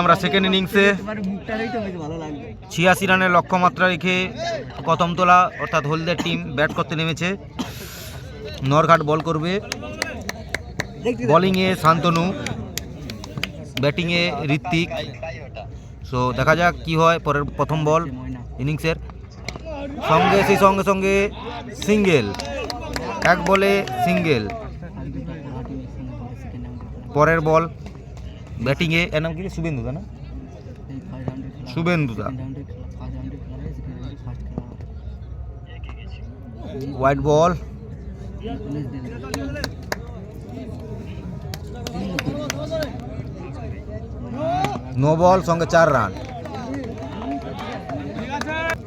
আমরা সেকেন্ড ইনিংসে 86 রানের লক্ষ্যমাত্রা রেখে কদমতলা অর্থাৎ হলদিয়া টিম ব্যাট করতে নেমেছে। নরঘাট বল করবে, বোলিংয়ে শান্তনু, ব্যাটিংয়ে ঋত্বিক। সো দেখা যাক কি হয় পরের প্রথম বল ইনিংসের। সেই সঙ্গে সিঙ্গেল, এক বলে সিঙ্গেল। পরের বল ব্যাটিংয়ে, এর নাম কি? শুভেন্দুদা না? শুভেন্দুদা। হোয়াইট বল, নো বল, সঙ্গে 4 রান।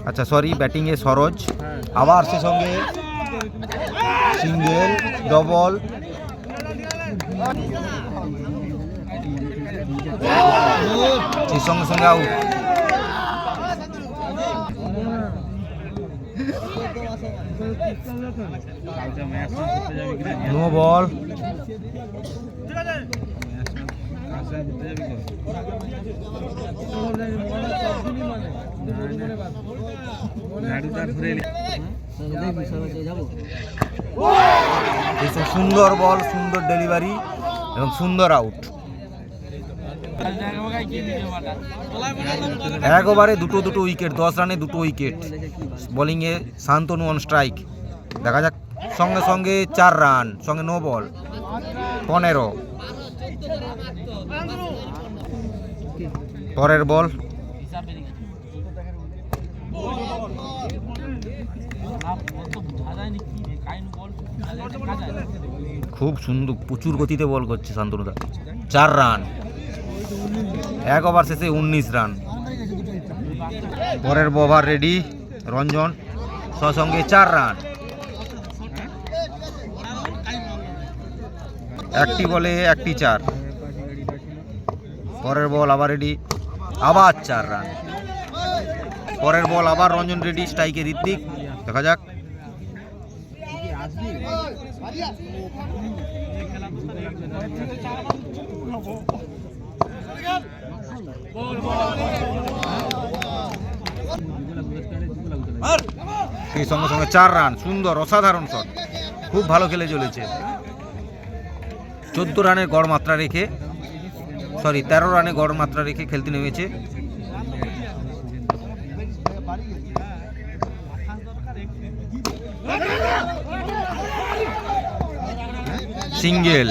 আচ্ছা সরি, ব্যাটিংয়ে সরোজ, আবার সে সঙ্গে সিঙ্গেল, ডবল, সেই সঙ্গে আউট। নো বল, সুন্দর বল, সুন্দর ডেলিভারি এবং সুন্দর আউট। এক ওভারে দুটো উইকেট, 10 রানে 2 উইকেট। বোলিংয়ে শান্তনু অন স্ট্রাইক। দেখা যাক, সঙ্গে 4 রান, সঙ্গে নো বল, 15। পরের বল খুব সুন্দর, প্রচুর গতিতে বল করছে শান্তনুদা। 4 রান, এক ওভার শেষে 19 রান। পরের ওভার রেডি রঞ্জন, সঙ্গে 4 রান, একটি বলে 1টি 4। পরের বল আবার রেডি, আবার 4 রান। পরের বল আবার রঞ্জন রেডি, স্ট্রাইকে ঋত্বিক। দেখা যাক, সেই সঙ্গে 4 রান। সুন্দর, অসাধারণ শট, খুব ভালো খেলে চলেছে। 14 রানের গড় মাত্রা রেখে, 13 রানে গড় মাত্রা রেখে খেলতে নেমেছে। সিঙ্গেল,